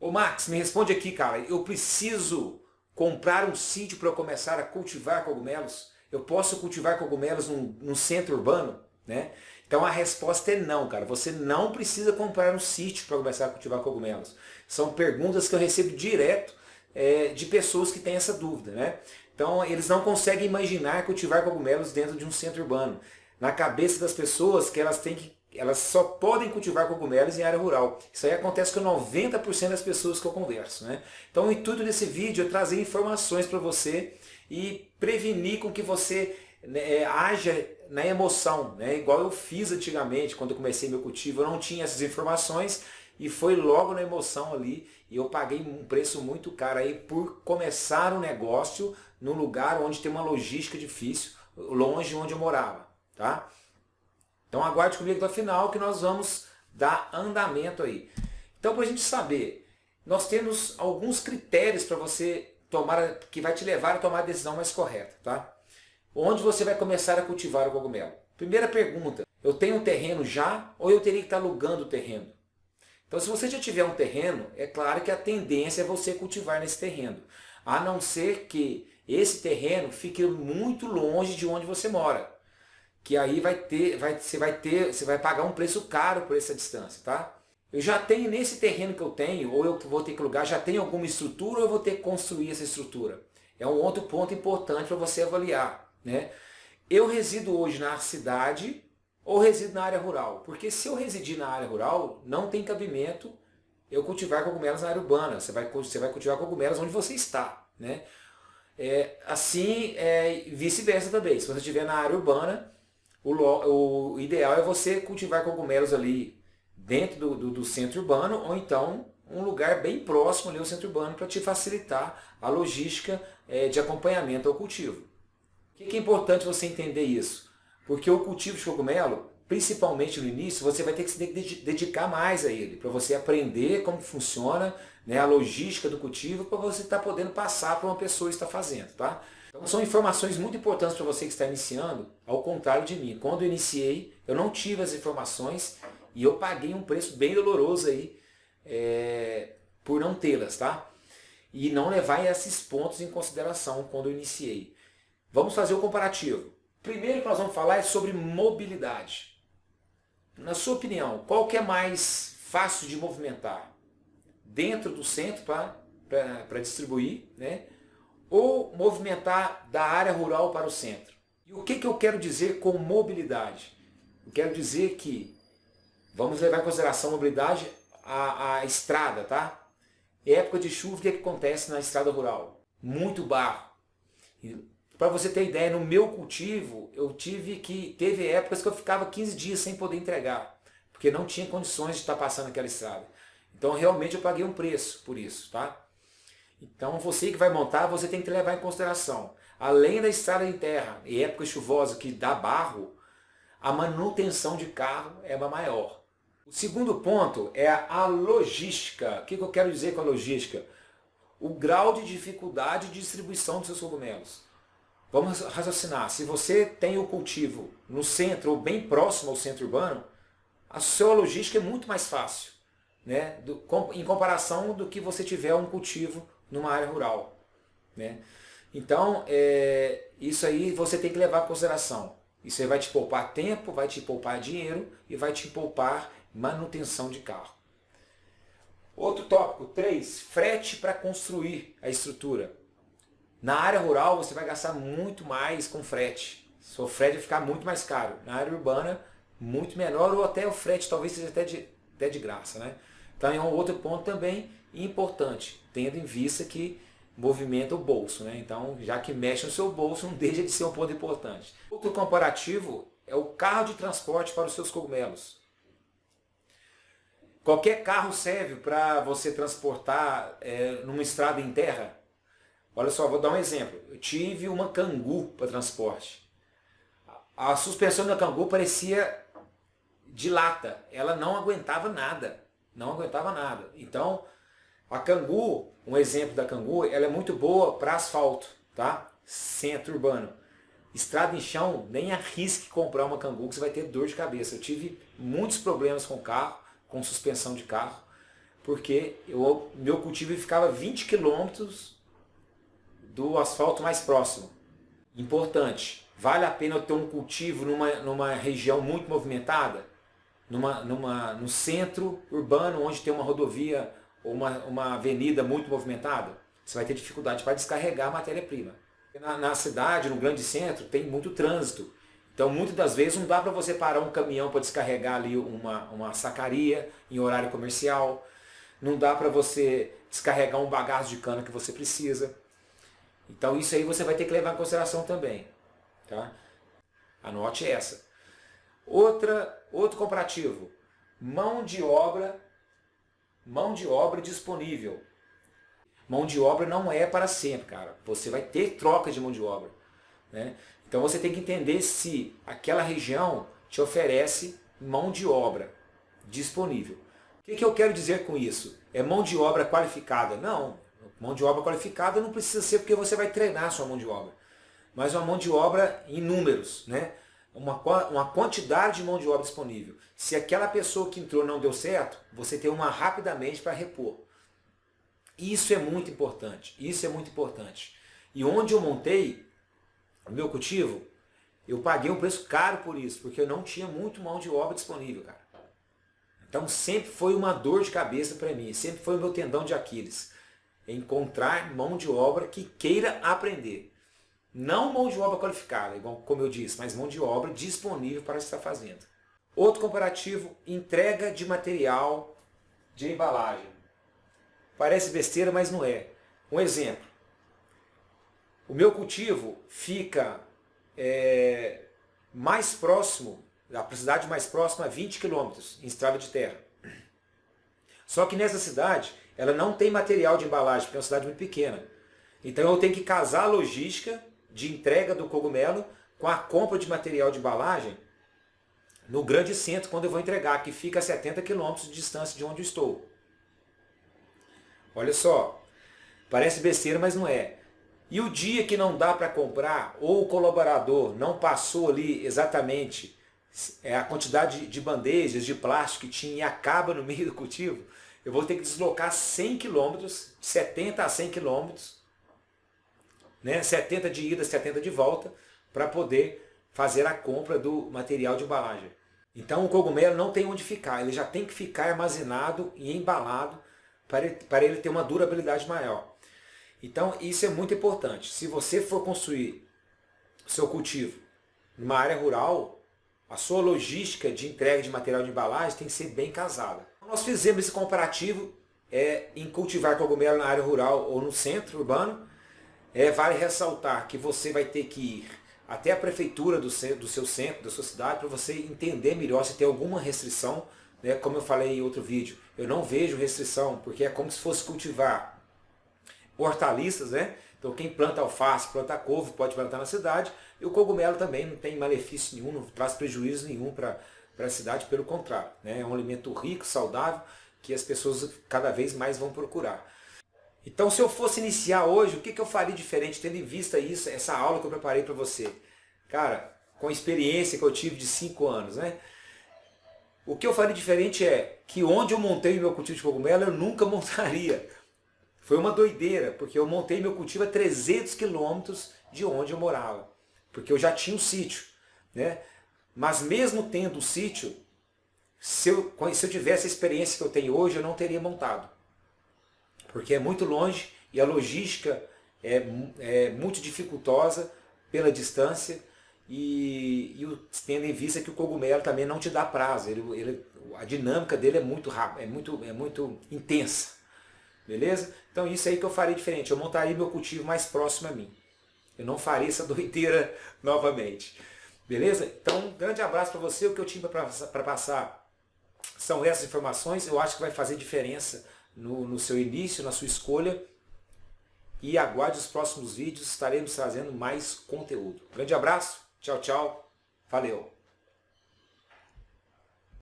Ô Max, me responde aqui, cara. Eu preciso comprar um sítio para eu começar a cultivar cogumelos? Eu posso cultivar cogumelos num centro urbano, né? Então a resposta é não, cara. Você não precisa comprar um sítio para começar a cultivar cogumelos. São perguntas que eu recebo direto de pessoas que têm essa dúvida, né? Então eles não conseguem imaginar cultivar cogumelos dentro de um centro urbano. Na cabeça das pessoas que elas só podem cultivar cogumelos em área rural. Isso aí acontece com 90% das pessoas que eu converso, né? Então o intuito desse vídeo é trazer informações para você e prevenir com que você, né, haja na emoção, né? Igual eu fiz antigamente, quando eu comecei meu cultivo, eu não tinha essas informações e foi logo na emoção ali e eu paguei um preço muito caro aí por começar um negócio num lugar onde tem uma logística difícil, longe de onde eu morava, tá? Então aguarde comigo até o final que nós vamos dar andamento aí. Então, para a gente saber, nós temos alguns critérios para você tomar, que vai te levar a tomar a decisão mais correta, tá? Onde você vai começar a cultivar o cogumelo? Primeira pergunta, eu tenho um terreno já ou eu teria que estar alugando o terreno? Então, se você já tiver um terreno, é claro que a tendência é você cultivar nesse terreno, a não ser que esse terreno fique muito longe de onde você mora, que aí você vai pagar um preço caro por essa distância, tá? Eu já tenho nesse terreno que eu tenho, ou eu vou ter que alugar, já tenho alguma estrutura ou eu vou ter que construir essa estrutura? É um outro ponto importante para você avaliar, né? Eu resido hoje na cidade ou resido na área rural? Porque se eu residir na área rural, não tem cabimento eu cultivar cogumelos na área urbana. Você vai cultivar cogumelos onde você está, né? Vice-versa também. Se você estiver na área urbana, o ideal é você cultivar cogumelos ali dentro do centro urbano ou então um lugar bem próximo ali ao centro urbano para te facilitar a logística de acompanhamento ao cultivo. Por que é importante você entender isso? Porque o cultivo de cogumelo, principalmente no início, você vai ter que se dedicar mais a ele, para você aprender como funciona, né, a logística do cultivo, para você estar podendo passar para uma pessoa que está fazendo, tá? Então são informações muito importantes para você que está iniciando, ao contrário de mim. Quando eu iniciei, eu não tive as informações e eu paguei um preço bem doloroso aí por não tê-las, tá? E não levar esses pontos em consideração quando eu iniciei. Vamos fazer o comparativo. Primeiro que nós vamos falar é sobre mobilidade. Na sua opinião, qual que é mais fácil de movimentar? Dentro do centro para distribuir, né? Ou movimentar da área rural para o centro? E o que eu quero dizer com mobilidade? Eu quero dizer que vamos levar em consideração a mobilidade a estrada, tá? Época de chuva, o que acontece na estrada rural? Muito barro. Para você ter ideia, no meu cultivo, teve épocas que eu ficava 15 dias sem poder entregar, porque não tinha condições de estar passando aquela estrada. Então realmente eu paguei um preço por isso, tá? Então você que vai montar, você tem que levar em consideração, além da estrada em terra e época chuvosa que dá barro, a manutenção de carro é maior. O segundo ponto é a logística. O que eu quero dizer com a logística? O grau de dificuldade de distribuição dos seus cogumelos. Vamos raciocinar, se você tem o cultivo no centro ou bem próximo ao centro urbano, a sua logística é muito mais fácil, né? Em comparação do que você tiver um cultivo numa área rural, né? Então, isso aí você tem que levar em consideração. Isso aí vai te poupar tempo, vai te poupar dinheiro e vai te poupar manutenção de carro. Outro tópico, 3, frete para construir a estrutura. Na área rural você vai gastar muito mais com frete. Seu frete vai ficar muito mais caro. Na área urbana, muito menor ou até o frete talvez seja até de graça, né? Então é um outro ponto também importante, tendo em vista que movimenta o bolso, né? Então, já que mexe no seu bolso, não deixa de ser um ponto importante. Outro comparativo é o carro de transporte para os seus cogumelos. Qualquer carro serve para você transportar numa estrada em terra? Olha só, vou dar um exemplo. Eu tive uma Kangoo para transporte. A suspensão da Kangoo parecia de lata. Ela não aguentava nada. Não aguentava nada. Então, a Kangoo, um exemplo da Kangoo, ela é muito boa para asfalto, tá? Centro urbano. Estrada em chão, nem arrisque comprar uma Kangoo que você vai ter dor de cabeça. Eu tive muitos problemas com carro, com suspensão de carro, porque meu cultivo ficava 20 quilômetros do asfalto mais próximo. Importante, vale a pena eu ter um cultivo numa região muito movimentada? No centro urbano, onde tem uma rodovia ou uma avenida muito movimentada? Você vai ter dificuldade para descarregar a matéria-prima. Na cidade, no grande centro, tem muito trânsito. Então, muitas das vezes, não dá para você parar um caminhão para descarregar ali uma sacaria em horário comercial. Não dá para você descarregar um bagaço de cana que você precisa. Então, isso aí você vai ter que levar em consideração também. Tá? Anote essa. Outro comparativo. Mão de obra disponível. Mão de obra não é para sempre, cara. Você vai ter troca de mão de obra, né? Então você tem que entender se aquela região te oferece mão de obra disponível. O que eu quero dizer com isso? É mão de obra qualificada? Não. Mão de obra qualificada não precisa ser porque você vai treinar a sua mão de obra. Mas uma mão de obra em números, né? Uma quantidade de mão de obra disponível. Se aquela pessoa que entrou não deu certo, você tem uma rapidamente para repor. Isso é muito importante. Isso é muito importante. E onde eu montei o meu cultivo, eu paguei um preço caro por isso, porque eu não tinha muito mão de obra disponível, cara. Então sempre foi uma dor de cabeça para mim, sempre foi o meu tendão de Aquiles. Encontrar mão de obra que queira aprender. Não mão de obra qualificada, igual como eu disse, mas mão de obra disponível para estar fazendo. Outro comparativo, entrega de material de embalagem. Parece besteira, mas não é. Um exemplo. O meu cultivo fica mais próximo, a cidade mais próxima a 20 quilômetros em estrada de terra. Só que nessa cidade, ela não tem material de embalagem, porque é uma cidade muito pequena. Então eu tenho que casar a logística de entrega do cogumelo com a compra de material de embalagem no grande centro, quando eu vou entregar, que fica a 70 quilômetros de distância de onde eu estou. Olha só, parece besteira, mas não é. E o dia que não dá para comprar, ou o colaborador não passou ali exatamente a quantidade de bandejas de plástico que tinha e acaba no meio do cultivo, eu vou ter que deslocar 100 km, 70 a 100 km, né? 70 de ida, 70 de volta, para poder fazer a compra do material de embalagem. Então o cogumelo não tem onde ficar, ele já tem que ficar armazenado e embalado para ele ter uma durabilidade maior. Então isso é muito importante. Se você for construir seu cultivo numa área rural, a sua logística de entrega de material de embalagem tem que ser bem casada. Nós fizemos esse comparativo em cultivar cogumelo na área rural ou no centro urbano. Vale ressaltar que você vai ter que ir até a prefeitura do seu centro, da sua cidade, para você entender melhor se tem alguma restrição. Como eu falei em outro vídeo, eu não vejo restrição, porque é como se fosse cultivar hortaliças, né? Então quem planta alface, planta couve, pode plantar na cidade, e o cogumelo também não tem malefício nenhum, não traz prejuízo nenhum para a cidade, pelo contrário, né? É um alimento rico, saudável, que as pessoas cada vez mais vão procurar. Então se eu fosse iniciar hoje, o que eu faria diferente, tendo em vista isso, essa aula que eu preparei para você? Cara, com a experiência que eu tive de 5 anos, né? O que eu faria diferente é que onde eu montei meu cultivo de cogumelo, eu nunca montaria. Foi uma doideira, porque eu montei meu cultivo a 300 quilômetros de onde eu morava. Porque eu já tinha um sítio, né? Mas mesmo tendo o sítio, se eu tivesse a experiência que eu tenho hoje, eu não teria montado. Porque é muito longe e a logística é muito dificultosa pela distância. E tendo em vista que o cogumelo também não te dá prazo, a dinâmica dele é muito rápida, é muito intensa, beleza? Então isso aí que eu faria diferente, eu montaria meu cultivo mais próximo a mim, eu não faria essa doideira novamente, beleza? Então um grande abraço para você, o que eu tinha para passar são essas informações, eu acho que vai fazer diferença no seu início, na sua escolha, e aguarde os próximos vídeos, estaremos trazendo mais conteúdo. Grande abraço! Tchau, tchau. Valeu.